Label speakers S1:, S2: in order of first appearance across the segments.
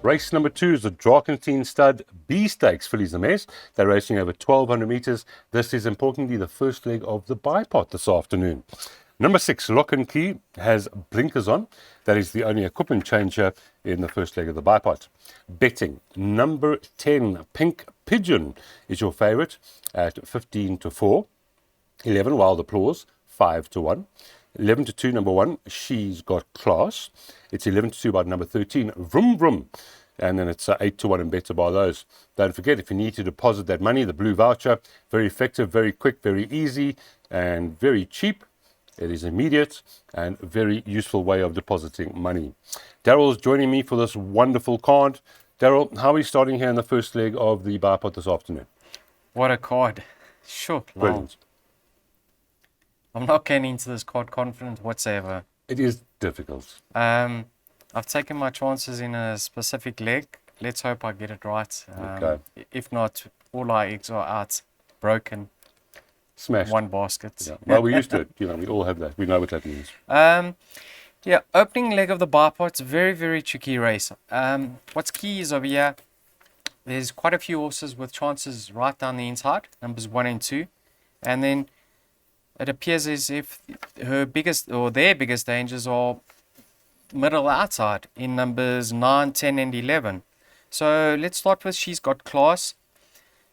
S1: Race number 2 is the Drakensteen Stud B Stakes Fillies and Mares. They're racing over 1,200 meters. This is importantly the first leg of the Bipot this afternoon. Number 6, Lock and Key, has blinkers on. That is the only equipment changer in the first leg of the Bipot. Betting, number 10, Pink Pigeon, is your favorite at 15 to 4. 11, Wild Applause, 5 to 1. 11 to 2, number 1, She's Got Class. It's 11 to 2 by number 13, Vroom Vroom. And then it's 8 to 1 and better by those. Don't forget, if you need to deposit that money, the blue voucher, very effective, very quick, very easy, and very cheap. It is immediate and very useful way of depositing money. Daryl is joining me for this wonderful card. Daryl, how are we starting here in the first leg of the Bipot this afternoon?
S2: What a card. Sure.
S1: Brilliant.
S2: I'm not getting into this card confident whatsoever.
S1: It is difficult.
S2: I've taken my chances in a specific leg. Let's hope I get it right.
S1: Okay.
S2: If not, all our eggs are out, broken.
S1: Smashed.
S2: One basket.
S1: Yeah. Well, we're used to it. We all have that. We know what that means.
S2: Yeah, opening leg of the Bipot, very, very tricky race. What's key is over here, there's quite a few horses with chances right down the inside, numbers 1 and 2. And then it appears as if their biggest dangers are middle outside in numbers 9, 10 and 11. So let's start with She's Got Class.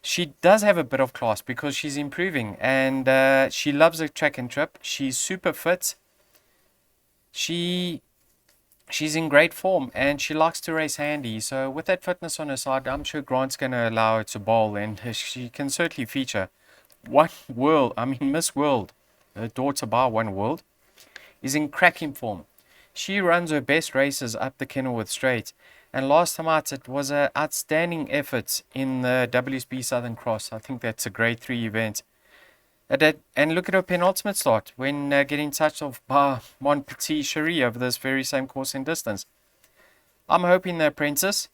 S2: She does have a bit of class because she's improving and she loves a track and trip. She's super fit. She's in great form and she likes to race handy. So with that fitness on her side, I'm sure Grant's going to allow her to bowl and she can certainly feature. Miss World, her daughter by One World, is in cracking form. She runs her best races up the Kenilworth Straight. And last time out, it was an outstanding effort in the WSB Southern Cross. I think that's a grade 3 event. And look at her penultimate start when getting touched off by Mon Petit Cherie over this very same course and distance. I'm hoping the apprentice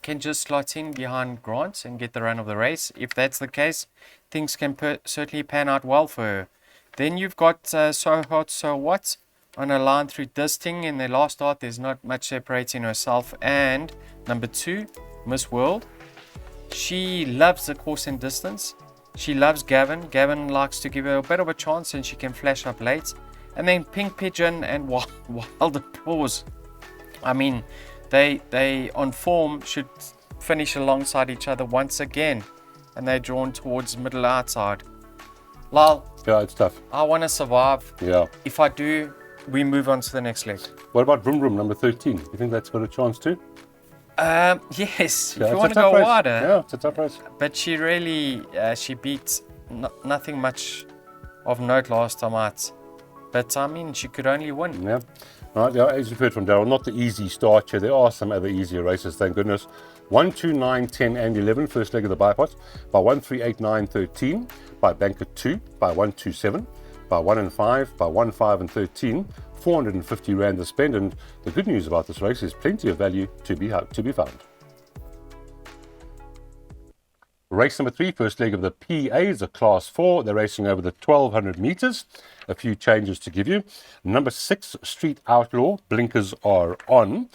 S2: can just slot in behind Grant and get the run of the race. If that's the case, things can certainly pan out well for her. Then you've got So Hot, So What on a line through Disting. In their last start, there's not much separating herself and number 2, Miss World. She loves the course and distance. She loves Gavin. Gavin likes to give her a bit of a chance and she can flash up late. And then Pink Pigeon and Wild Applause. They on form should finish alongside each other once again. And they're drawn towards middle outside. Lal.
S1: Yeah, it's tough.
S2: I want to survive.
S1: Yeah.
S2: If I do, we move on to the next leg.
S1: What about Vroom Vroom, number 13? You think that's got a chance too?
S2: Yes.
S1: Yeah,
S2: if you want to go wider.
S1: Yeah, it's a tough race.
S2: But she really, she beat nothing much of note last time out. But she could only win.
S1: Yeah. Right, yeah, as you've heard from Daryl, not the easy start here. There are some other easier races, thank goodness. 1, 2, 9, 10 and 11, first leg of the Bipot. By 1, 3, 8, 9, 13. By Banker 2. By 1, 2, 7. By 1 and 5, by 1, 5 and 13, 450 Rand to spend. And the good news about this race is plenty of value to be found. Race number 3, first leg of the PA is a class 4. They're racing over the 1,200 meters. A few changes to give you. Number 6, Street Outlaw, blinkers are on.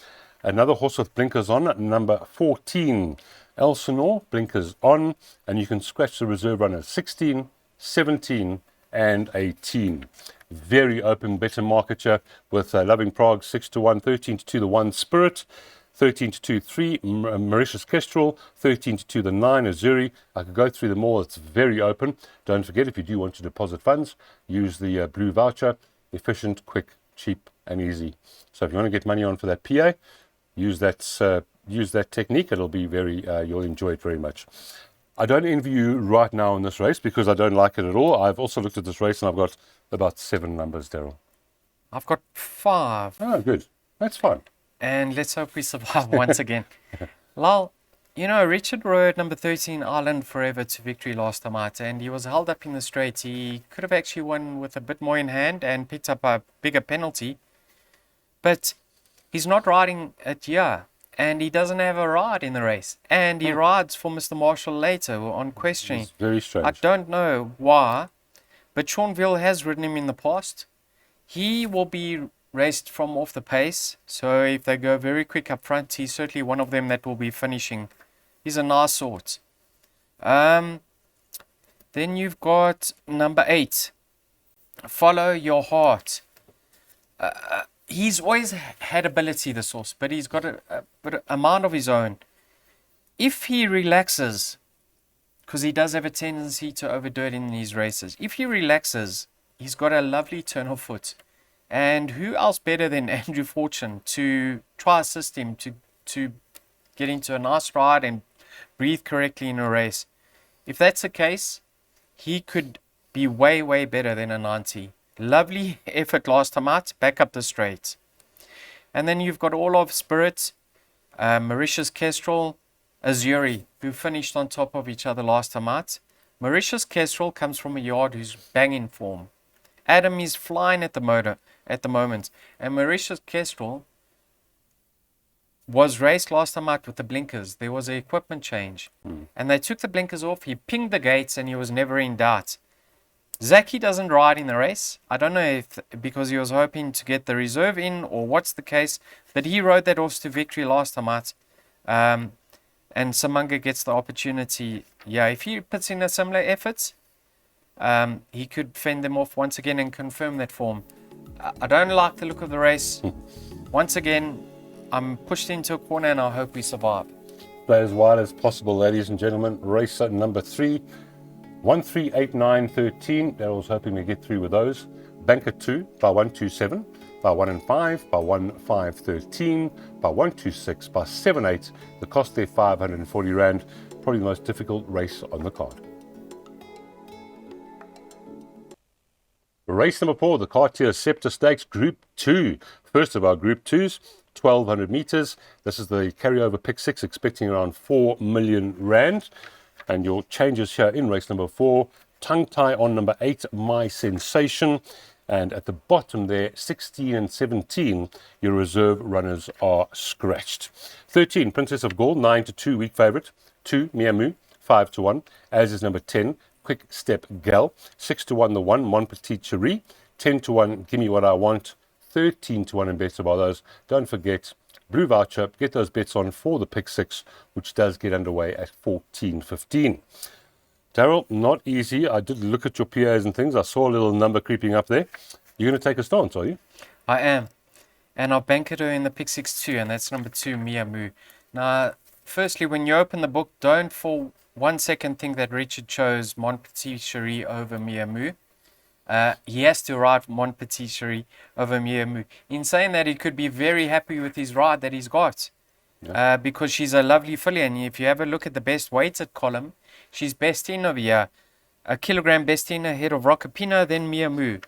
S1: Another horse with blinkers on, number 14, Elsinore, blinkers on. And you can scratch the reserve runners 16, 17, and 18. Very open, better market share with Loving Prague 6 to 1, 13 to 2, the 1 Spirit, 13 to 2, 3 Mauritius Kestrel, 13 to 2, the 9 Azuri. I could go through them all. It's very open. Don't forget, if you do want to deposit funds, use the blue voucher. Efficient, quick, cheap, and easy. So if you want to get money on for that PA, use that technique. It'll be you'll enjoy it very much. I don't envy you right now in this race because I don't like it at all. I've also looked at this race and I've got about 7 numbers, Daryl.
S2: I've got 5.
S1: Oh, good. That's fine.
S2: And let's hope we survive once again. Lal, Richard rode number 13 Island Forever to victory last time out and he was held up in the straight. He could have actually won with a bit more in hand and picked up a bigger penalty. But he's not riding it here. And he doesn't have a ride in the race. And he rides for Mr. Marshall later on questioning.
S1: It's very strange.
S2: I don't know why, but Seanville has ridden him in the past. He will be raced from off the pace. So if they go very quick up front, he's certainly one of them that will be finishing. He's a nice sort. Then you've got number 8. Follow Your Heart. He's always had ability, this horse, but he's got a mind of his own. If he relaxes, because he does have a tendency to overdo it in these races, if he relaxes, he's got a lovely turn of foot. And who else better than Andrew Fortune to try assist him to get into a nice ride and breathe correctly in a race? If that's the case, he could be way, way better than a 90. Lovely effort last time out, back up the straight. And then you've got All of Spirit, Mauritius Kestrel, Azuri, who finished on top of each other last time out. Mauritius Kestrel comes from a yard who's banging form. Adam is flying at the moment. And Mauritius Kestrel was raced last time out with the blinkers. There was an equipment change. And they took the blinkers off. He pinged the gates and he was never in doubt. Zaki doesn't ride in the race. I don't know if because he was hoping to get the reserve in or what's the case. But he rode that horse to victory last time out. And Samanga gets the opportunity. Yeah, if he puts in a similar effort, he could fend them off once again and confirm that form. I don't like the look of the race. Once again, I'm pushed into a corner and I hope we survive.
S1: Play as wide as possible, ladies and gentlemen. Race number 3, 1, 3, 8, 9, 13. Daryl's hoping we get through with those. Banker 2 by 127, by 1 and 5, by 1, 5, 13, by 1, 2, 6, by 7, 8. The cost there 540 Rand. Probably the most difficult race on the card. Race number 4, the Cartier Scepter Stakes, Group 2. First of our Group 2s, 1,200 meters. This is the carryover pick 6, expecting around 4 million Rand. And your changes here in race number 4, tongue tie on number 8, My Sensation. And at the bottom there, 16 and 17, your reserve runners are scratched. 13, Princess of Gold, 9 to 2, weak favourite. 2, Miamu, 5 to 1, as is number 10, Quick Step Gal. 6 to 1, the 1, Mon Petit Cherie. 10 to 1, Gimme What I Want. 13 to 1 and better by those. Don't forget, Blue Voucher, get those bets on for the pick 6, which does get underway at 14.15. Daryl, not easy. I did look at your PAs and things. I saw a little number creeping up there. You're going to take a stance, are you?
S2: I am. And I'll bank her in the pick 6 too, and that's number 2, Miamu. Now, firstly, when you open the book, don't for 1 second think that Richard chose Mon Petit Cherie over Miamu. He has to ride Mon Petit Cherie over Miamu. In saying that, he could be very happy with his ride that he's got. Yeah. Because she's a lovely filly, and if you have a look at the best weighted column, she's best in over here. A kilogram best in ahead of Rockapino, then Miamu.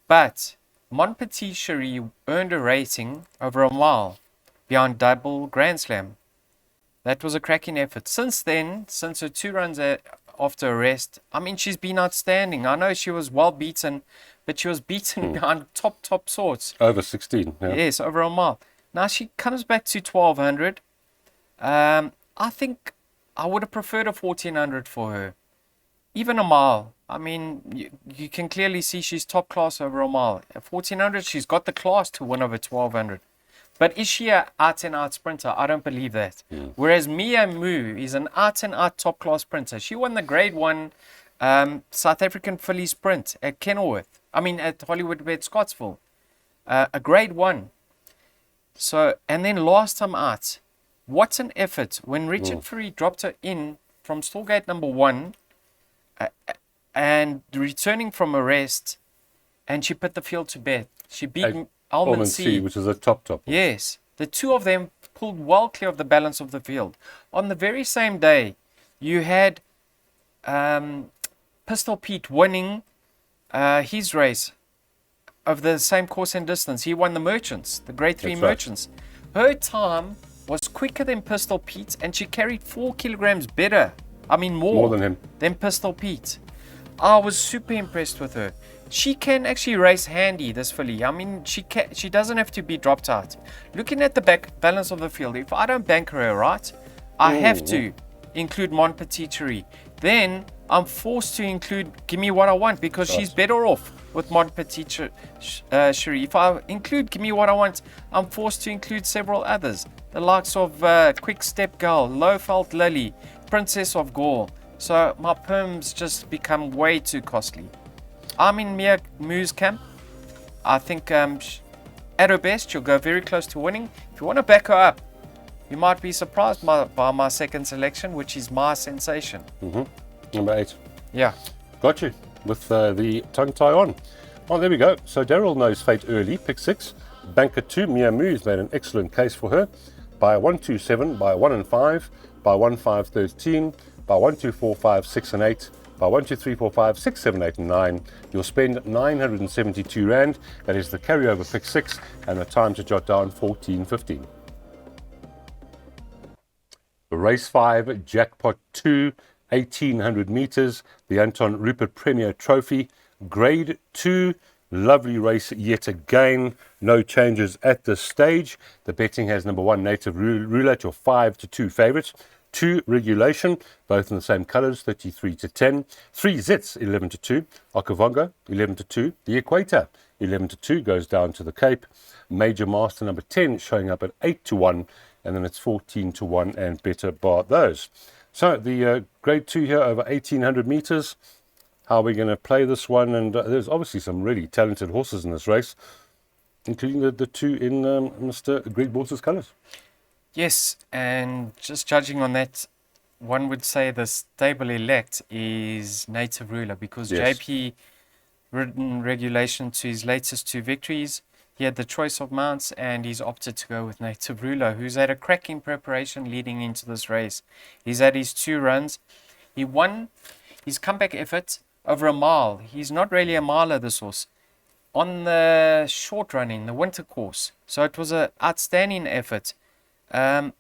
S2: But Mon Petit Cherie earned a rating over a mile behind Double Grand Slam. That was a cracking effort. Since then, since her 2 runs after arrest, I mean, she's been outstanding. I know she was well beaten, but she was beaten behind top sorts.
S1: Over 16, yeah.
S2: Yes, over a mile. Now she comes back to 1,200. I think I would have preferred a 1,400 for her. Even a mile. I mean, you can clearly see she's top class over a mile. At 1,400, she's got the class to win over 1,200. But is she an out-and-out sprinter? I don't believe that. Whereas Miamu is an out-and-out top-class sprinter. She won the Grade 1 South African filly sprint at Kenilworth. I mean, at Hollywood Bet Scottsville. A Grade 1. So, and then last time out, what an effort. When Richard Fourie dropped her in from stallgate number 1 and returning from arrest, and she put the field to bed. She beat Almond C,
S1: which is a top.
S2: Yes. The two of them pulled well clear of the balance of the field. On the very same day, you had Pistol Pete winning his race of the same course and distance. He won the Merchants, the Grade 3 Merchants. Her time was quicker than Pistol Pete, and she carried 4 kilograms better. I mean, more
S1: than him.
S2: Than Pistol Pete. I was super impressed with her. She can actually race handy, this filly. I mean, she doesn't have to be dropped out. Looking at the balance of the field, if I don't bank her right, I have to include Mon Petit Cherie. Then I'm forced to include Gimme What I Want because she's better off with Mon Petit Cherie. If I include Gimme What I Want, I'm forced to include several others. The likes of Quick Step Girl, Low Felt Lily, Princess of Gaul. So my perms just become way too costly. I'm in Mia Moo's camp. I think at her best, she'll go very close to winning. If you want to back her up, you might be surprised by my second selection, which is My Sensation.
S1: Number 8.
S2: Yeah.
S1: Got you with the tongue tie on. Oh, there we go. So Daryl knows fate early. Pick 6. Banker 2. Mia Moo's made an excellent case for her. By 127, by 1 and 5, by 1, 5, 13, by 1, 2, 4, 5, 6 and 8, by 1, 2, 3, 4, 5, 6, 7, 8 and 9. You'll spend 972 Rand. That is the carryover pick 6 and the time to jot down 14:15. Race 5, Jackpot 2, 1800 meters, the Anton Rupert Premier Trophy, Grade 2, lovely race yet again, no changes at this stage. The betting has number 1 Native Ruler at your 5-2 favourites, 2 Regulation, both in the same colours, 33-10, 3 Zits, 11-2, Okavango, 11-2, the Equator, 11-2, goes down to the Cape, Major Master number 10 showing up at 8-1, and then it's 14-1 and better bar those. So the grade 2 here over 1800 meters. How are we going to play this one? And there's obviously some really talented horses in this race, including the 2 in Mr. Greg Bortz's colours.
S2: Yes, and just judging on that, one would say the stable elect is Native Ruler because
S1: Yes.
S2: JP ridden Regulation to his latest 2 victories. He had the choice of mounts and he's opted to go with Native Ruler, who's had a cracking preparation leading into this race. He's had his 2 runs. He won his comeback effort over a mile. He's not really a miler, this horse, on the short running, the winter course. So it was an outstanding effort.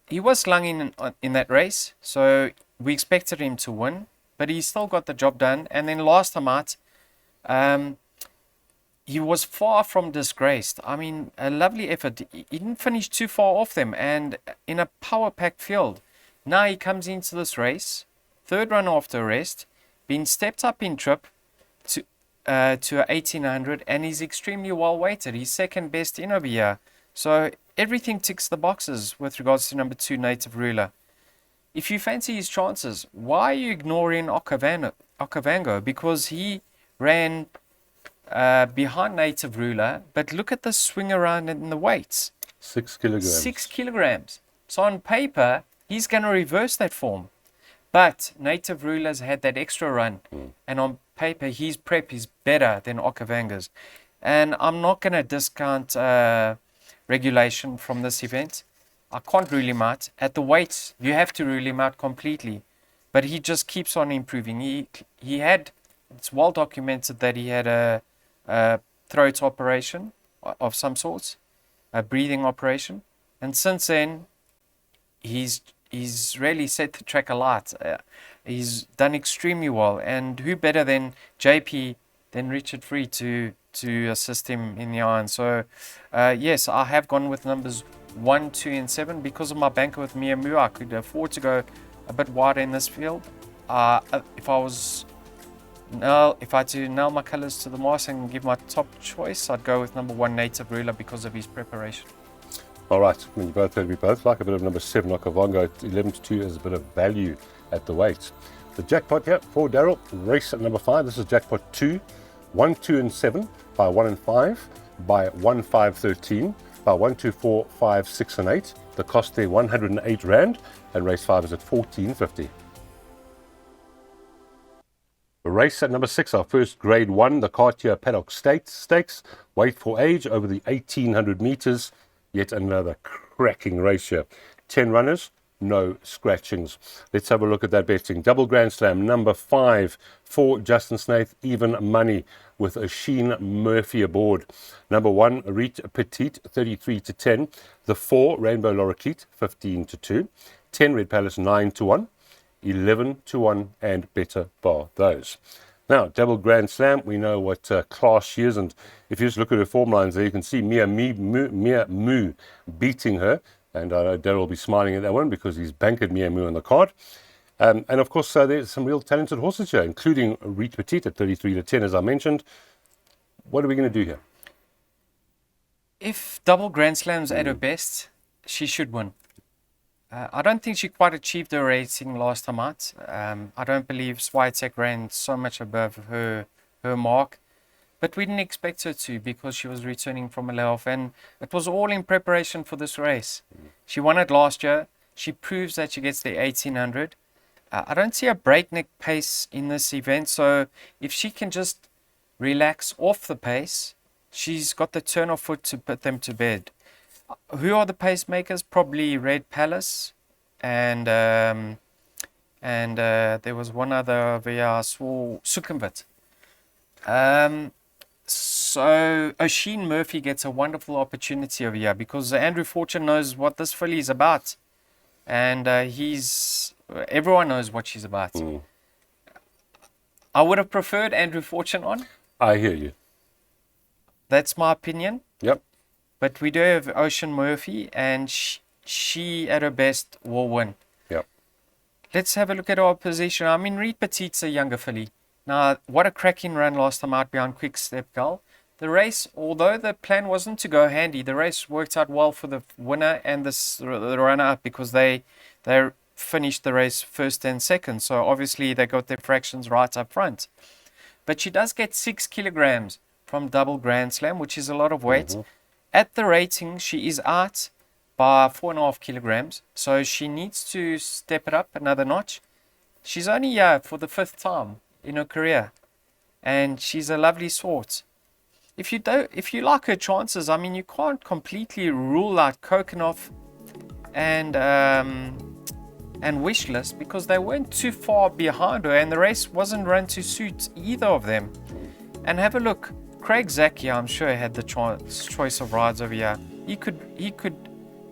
S2: He was slung in that race, so we expected him to win, but he still got the job done. And then last time out, he was far from disgraced. I mean, a lovely effort. He didn't finish too far off them, and in a power-packed field. Now he comes into this race, 3rd run after rest, been stepped up in trip to 1800, and he's extremely well weighted. He's second best in over here. So everything ticks the boxes with regards to number 2, Native Ruler. If you fancy his chances, why are you ignoring Okavango? Because he ran behind Native Ruler, but look at the swing around in the weights.
S1: 6 kilograms.
S2: 6 kilograms. So on paper, he's going to reverse that form. But Native Ruler's had that extra run, and on paper, his prep is better than Okavango's. And I'm not going to discount Regulation from this event. I can't rule him out. At the weights, you have to rule him out completely. But he just keeps on improving. He had, it's well documented that he had a throat operation of some sorts, a breathing operation. And since then, he's really set the track alight. He's done extremely well. And who better than JP, than Richard Free to assist him in the iron. So, yes, I have gone with numbers 1, 2, and 7 because of my banker with Mia Moo. I could afford to go a bit wider in this field. If I had to nail my colours to the mast and give my top choice, I'd go with number 1, Native Ruler, because of his preparation.
S1: All right, I mean, we both like a bit of number 7, Okavango at 11-2 as a bit of value at the weight. The jackpot here for Daryl, race at number 5. This is jackpot 2, 1, 2, and 7, by 1 and 5, by 1, 5, 13, by 1, 2, 4, 5, 6, and 8. The cost there 108 Rand, and race 5 is at 14.50. Race at number 6, our first grade 1, the Cartier Paddock Stakes, weight for age over the 1800 meters. Yet another cracking race here. 10 runners, no scratchings. Let's have a look at that betting. Double Grand Slam, number 5 for Justin Snaith, even money with a Sheen Murphy aboard. Number 1, Reet Petite, 33-10. The 4, Rainbow Lorikeet, 15-2. 10, Red Palace, 9-1. 11-1 and better bar those. Now, double Grand Slam, we know what class she is, and if you just look at her form lines there, you can see Mia Moo beating her, and I know Daryl will be smiling at that one because he's bankered Mia Moo on the card. And of course, there's some real talented horses here, including Reed Petit at 33 to 10, as I mentioned. What are we going to do here?
S2: If double Grand Slams at her best, she should win. I don't think she quite achieved her rating last time out. I don't believe Swiatek ran so much above her mark. But we didn't expect her to, because she was returning from a layoff. And it was all in preparation for this race. She won it last year. She proves that she gets the 1800. I don't see a breakneck pace in this event. So if she can just relax off the pace, she's got the turn of foot to put them to bed. Who are the pacemakers? Probably Red Palace, and there was one other over here, I saw Sukhumvit. So Oisin Murphy gets a wonderful opportunity over here, because Andrew Fortune knows what this filly is about, and everyone knows what she's about. I would have preferred Andrew Fortune on.
S1: I hear you.
S2: That's my opinion.
S1: Yep.
S2: But we do have Oisin Murphy, and she at her best will win.
S1: Yep.
S2: Let's have a look at our position. I mean, Reed Petit's a younger filly. Now, what a cracking run last time out behind Quick Step Girl. The race, although the plan wasn't to go handy, the race worked out well for the winner and the runner-up, because they finished the race first and second. So obviously they got their fractions right up front. But she does get 6 kilograms from double Grand Slam, which is a lot of weight. At the rating, she is out by 4.5 kilograms. So she needs to step it up another notch. She's only here for the 5th time in her career, and she's a lovely sort. If you like her chances, I mean, you can't completely rule out Kokenhoff and Wishlist, because they weren't too far behind her, and the race wasn't run to suit either of them. And have a look, Craig Zakia, I'm sure, had the choice of rides over here. He could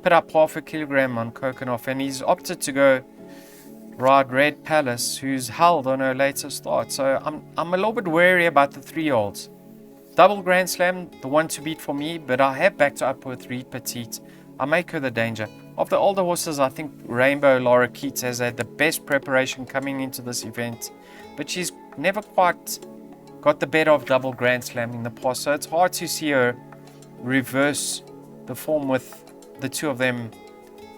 S2: put up half a kilogram on Kokenhoff, and he's opted to go ride Red Palace, who's held on her later start. So I'm a little bit wary about the 3-year-olds. Double Grand Slam, the one to beat for me, but I have backed her up with Reed Petite. I make her the danger. Of the older horses, I think Rainbow Laura Keats has had the best preparation coming into this event, but she's never quite got the better of Double Grand Slam in the past, so it's hard to see her reverse the form with the two of them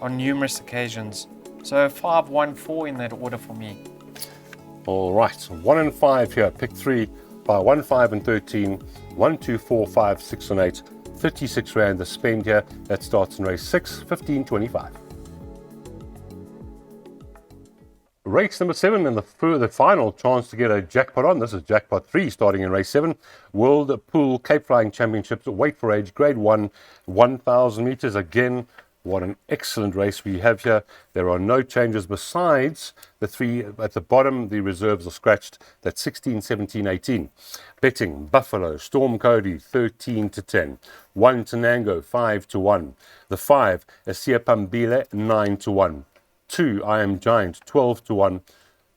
S2: on numerous occasions. So 5, 1, 4 in that order for me.
S1: All right, 1 and 5 here. Pick 3 by 1, 5 and 13, 1, 2, 4, 5, 6 and 8. 36 Rand to spend here. That starts in race 6, 15.25. Race number 7 and the final chance to get a jackpot on. This is jackpot 3 starting in race 7. World Pool Cape Flying Championships, weight for age, grade 1, 1,000 meters. Again, what an excellent race we have here. There are no changes besides the 3 at the bottom. The reserves are scratched. That's 16, 17, 18. Betting, Buffalo, Storm Cody, 13 to 10. 1 Tenango, 5 to 1. The 5, Asia Pambile, 9 to 1. 2, I Am Giant, 12 to 1.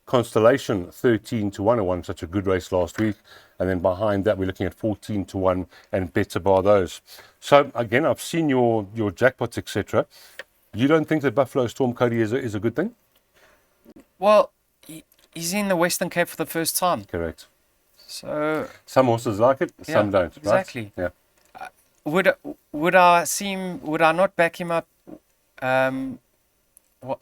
S1: Constellation, 13 to 1. It won such a good race last week. And then behind that, we're looking at 14 to 1 and better bar those. So again, I've seen your jackpots, etc. You don't think that Buffalo Storm Cody is a good thing?
S2: Well, he's in the Western Cape for the first time.
S1: Correct.
S2: So
S1: some horses like it, some don't.
S2: Exactly.
S1: Right?
S2: Yeah. Would I not back him up?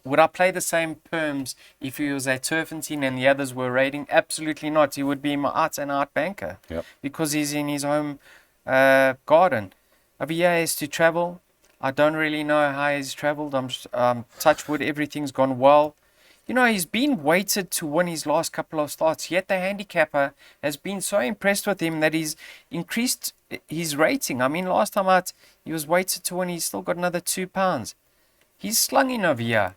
S2: Would I play the same perms if he was at Turfentine and the others were raiding? Absolutely not. He would be my out-and-out banker.
S1: Yep.
S2: Because he's in his home garden. Over here, he has to travel. I don't really know how he's travelled. Touch wood, everything's gone well. You know, he's been weighted to win his last couple of starts, yet the handicapper has been so impressed with him that he's increased his rating. I mean, last time out, he was weighted to win. He's still got another £2. He's slung in over here,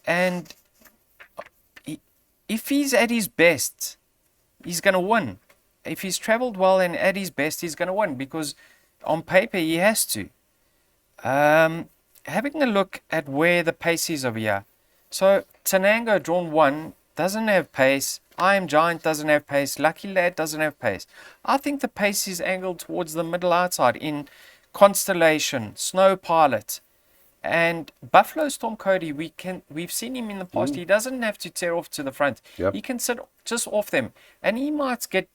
S2: and if he's at his best, he's going to win. If he's travelled well and at his best, he's going to win, because on paper he has to. Having a look at where the pace is over here. So Tenango drawn 1 doesn't have pace. I Am Giant doesn't have pace. Lucky Lad doesn't have pace. I think the pace is angled towards the middle outside in Constellation, Snow Pilot, And Buffalo Storm Cody, we've seen him in the past. He doesn't have to tear off to the front.
S1: Yep.
S2: He can sit just off them, and he might get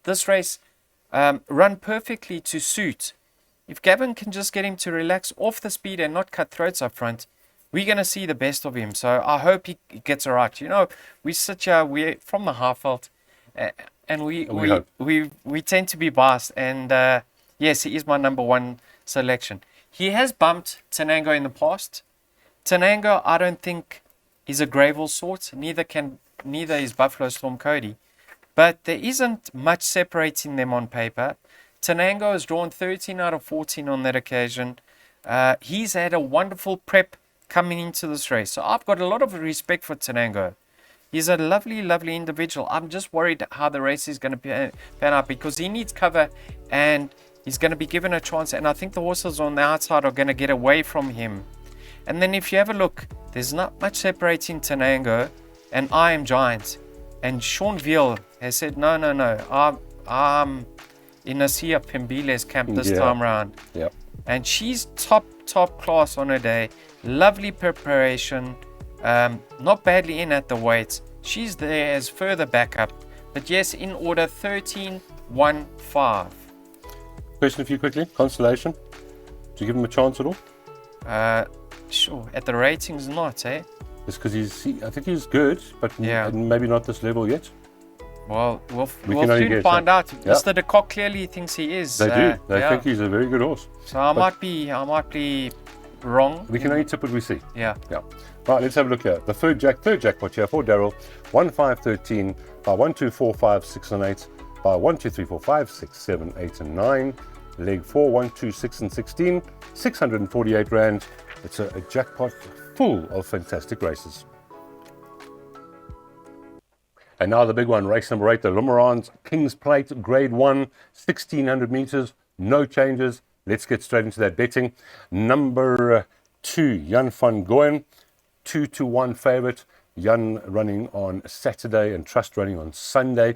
S2: this race run perfectly to suit. If Gavin can just get him to relax off the speed and not cut throats up front, we're going to see the best of him. So I hope he gets it right. You know, we're from the Harveld, and we tend to be biased. And yes, he is my number one selection. He has bumped Tenango in the past. Tenango, I don't think, is a gravel sort. Neither is Buffalo Storm Cody. But there isn't much separating them on paper. Tenango has drawn 13 out of 14 on that occasion. He's had a wonderful prep coming into this race. So I've got a lot of respect for Tenango. He's a lovely, lovely individual. I'm just worried how the race is going to pan out because he needs cover and he's going to be given a chance. And I think the horses on the outside are going to get away from him. And then if you have a look, there's not much separating Tenango and I Am Giant. And Sean Veal has said, no, I'm in Nasia Pimbile's camp this time around.
S1: Yep.
S2: And she's top class on her day. Lovely preparation. Not badly in at the weights. She's there as further backup. But yes, in order 13-1-5.
S1: Question for you quickly. Constellation. Do you give him a chance at all?
S2: Sure. At the ratings, not, eh?
S1: It's because I think he's good, but maybe not this level yet.
S2: Well, we'll soon find out. Mr. De Kock clearly thinks he is.
S1: They do. They think he's a very good horse.
S2: So I might be wrong.
S1: We can only tip what we see.
S2: Yeah.
S1: Right, let's have a look here. The third jackpot here for Daryl. 1, 5, 13, by 1, 2, 4, 5, 6, and 8, by 1, 2, 3, 4, 5, 6, 7, 8, and 9. Leg 4, 1, 2, 6, and 16. 648 Rand. It's a jackpot full of fantastic races. And now the big one, race number 8, the Lumerans King's Plate, Grade 1, 1,600 meters, no changes. Let's get straight into that betting. Number 2, Jan van Goyen, 2-1 favorite. Jan running on Saturday and Trust running on Sunday.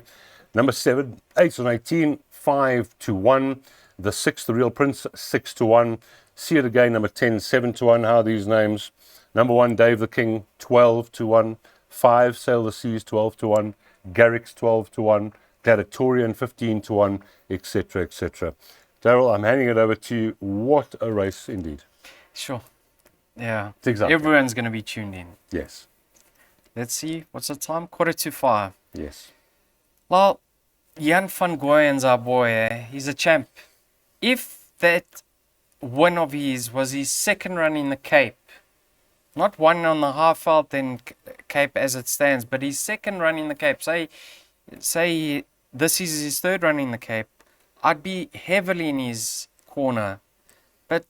S1: Number 7, 8 and 18, 5-1. The 6th, the Real Prince, 6-1. See it again, number 10, 7-1. How are these names? Number 1, Dave the King, 12-1. 5, Sail the Seas, 12-1. Garrick's 12-1. Gladiatorian, 15-1, etc., etc. Daryl, I'm handing it over to you. What a race indeed.
S2: Sure. Yeah.
S1: Exactly.
S2: Everyone's going to be tuned in.
S1: Yes.
S2: Let's see. What's the time? 4:45.
S1: Yes.
S2: Well, Jan van Goyen's our boy. He's a champ. If that win of his was his second run in the Cape, not one on the Harveld and Cape as it stands, but his second run in the Cape, say this is his third run in the Cape, I'd be heavily in his corner. But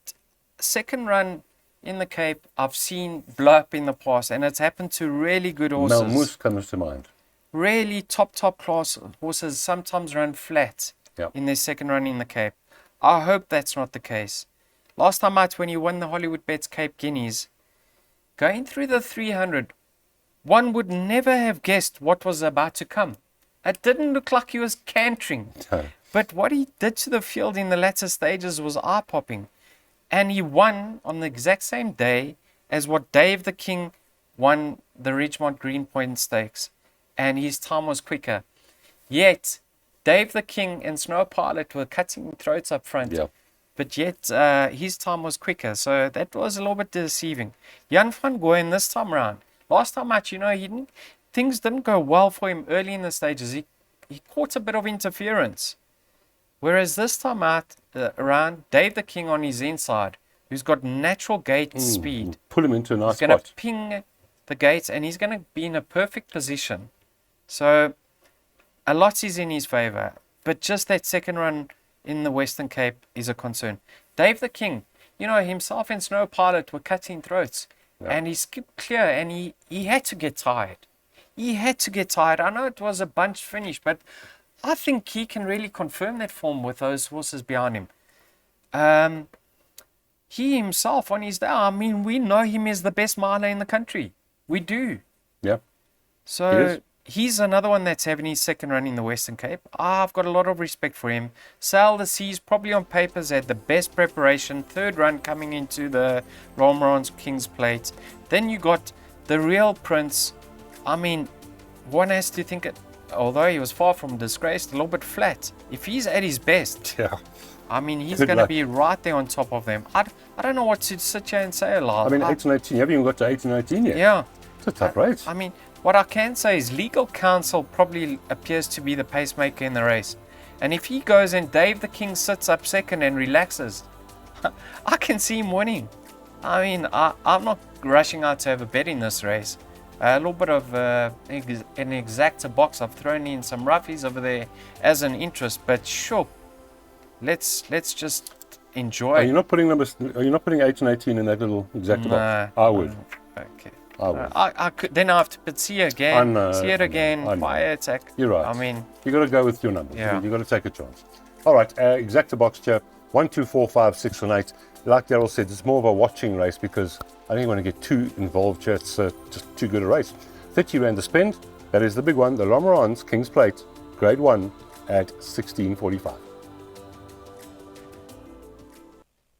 S2: second run in the Cape, I've seen blow up in the past, and it's happened to really good horses.
S1: Malmoos comes to mind.
S2: Really top class horses sometimes run flat in their second run in the Cape. I hope that's not the case. Last time out, when he won the Hollywood Bets Cape Guineas, going through the 300, one would never have guessed what was about to come. It didn't look like he was cantering.
S1: No.
S2: But what he did to the field in the latter stages was eye-popping. And he won on the exact same day as what Dave the King won the Ridgemont Greenpoint Stakes. And his time was quicker. Yet, Dave the King and Snow Pilot were cutting throats up front.
S1: Yeah.
S2: But yet, his time was quicker. So that was a little bit deceiving. Jan van Goyen this time around. Last time out, things didn't go well for him early in the stages. He caught a bit of interference. Whereas this time out, around, Dave the King on his inside, who's got natural gate speed.
S1: Pull him into a nice
S2: spot. He's going to
S1: spot.
S2: ping the gates and he's going to be in a perfect position. So a lot is in his favor. But just that second run in the Western Cape is a concern. Dave the King, himself and Snow Pilot were cutting throats. Yeah. And he skipped clear and he had to get tired. I know it was a bunched finish, but I think he can really confirm that form with those horses behind him. He himself on his day, we know him as the best miler in the country. We do.
S1: Yeah.
S2: So he's another one that's having his second run in the Western Cape. I've got a lot of respect for him. Sail the Seas probably on papers had the best preparation. Third run coming into the Romeron's King's Plate. Then you got the real Prince. I mean, one has to think it, although he was far from disgraced, a little bit flat. If he's at his best,
S1: Yeah.
S2: I mean, he's
S1: Good
S2: going to
S1: luck.
S2: be right there on top of them. I don't know what to sit here and say, Lyle.
S1: I mean, 18, 18. You haven't even got to 18, 19 yet.
S2: Yeah.
S1: It's a tough race.
S2: I mean, what I can say is legal counsel probably appears to be the pacemaker in the race. And if he goes and Dave the King sits up second and relaxes, I can see him winning. I mean, I'm not rushing out to have a bet in this race. A little bit of an exacta box. I've thrown in some roughies over there as an interest, but sure, let's just enjoy.
S1: Are you not putting 18, 18 in that little exacta box? I would.
S2: Okay.
S1: I would.
S2: I could, then I have to put see again,
S1: I know,
S2: see it again,
S1: I know.
S2: fire attack.
S1: You're right.
S2: I mean,
S1: you got to go with your numbers.
S2: Yeah.
S1: You got to take a chance. All right, exacta box here. 1, 2, 4, 5, 6, and 8. Like Daryl said, it's more of a watching race because I don't want to get too involved here. It's just too good a race. 30 rand to spend. That is the big one. The Romeron's King's Plate, Grade 1 at 16.45.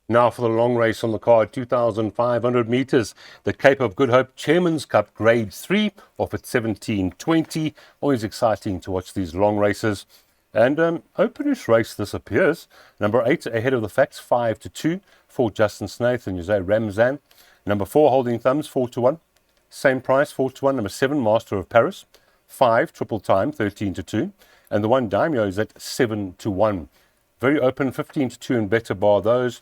S1: Now for the long race on the card, 2,500 meters. The Cape of Good Hope Chairman's Cup Grade 3 off at 17.20. Always exciting to watch these long races. And openish race this appears. Number 8 ahead of the facts, 5-2 for Justin Snaith and Jose Ramzan. Number 4 Holding Thumbs, 4-1. Same price, 4-1. Number 7 Master of Paris, 5 Triple Time, 13-2. And the 1 Daimyo is at 7-1. Very open, 15-2 and better bar those.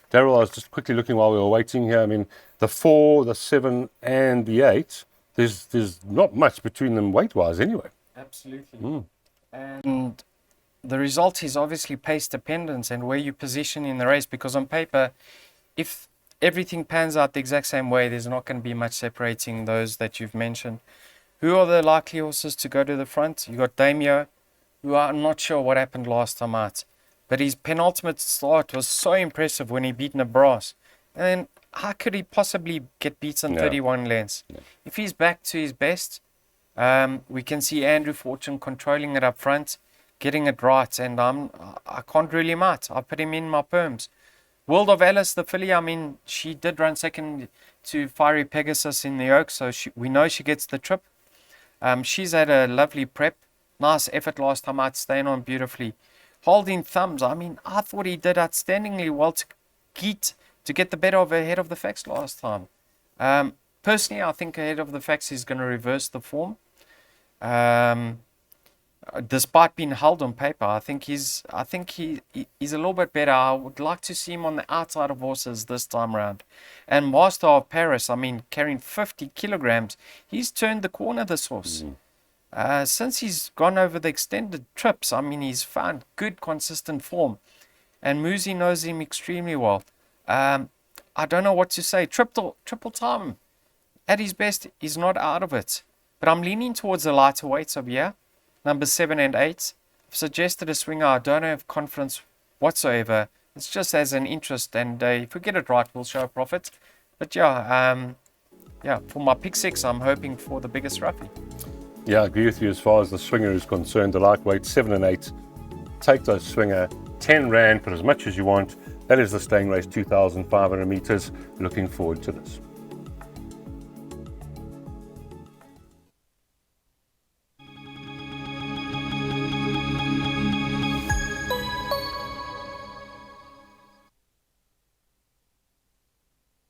S1: Daryl, I was just quickly looking while we were waiting here. I mean, the 4, the 7, and the 8, there's not much between them weight-wise anyway.
S2: absolutely. And the result is obviously pace dependent and where you position in the race, because on paper, if everything pans out the exact same way, there's not going to be much separating those that you've mentioned. Who are the likely horses to go to the front? You got Daimyo, who I'm not sure what happened last time out, but his penultimate start was so impressive when he beat Nabras. And how could he possibly get beaten 31 lengths? If he's back to his best, we can see Andrew Fortune controlling it up front, getting it right, and I can't rule him out. I put him in my perms. World of Alice, the filly, I mean, she did run second to Fiery Pegasus in the Oaks, so we know she gets the trip. She's had a lovely prep. Nice effort last time out, staying on beautifully. Holding Thumbs, I mean, I thought he did outstandingly well to get the better of Ahead of the Facts last time. Personally, I think Ahead of the Facts is going to reverse the form. Despite being held on paper, I think he's a little bit better. I would like to see him on the outside of horses this time around. And Master of Paris, I mean, carrying 50 kilograms, he's turned the corner, this horse. Since he's gone over the extended trips, I mean, he's found good, consistent form. And Muzi knows him extremely well. I don't know what to say. Triple Time, at his best, he's not out of it. But I'm leaning towards the lighter weights over here. Number 7 and 8. I've suggested a swinger. I don't have confidence whatsoever. It's just as an interest. And if we get it right, we'll show a profit. But yeah, for my pick 6, I'm hoping for the biggest roughie.
S1: Yeah, I agree with you as far as the swinger is concerned. The lightweight, 7 and 8. Take those swinger, 10 rand, put as much as you want. That is the staying race, 2,500 meters. Looking forward to this.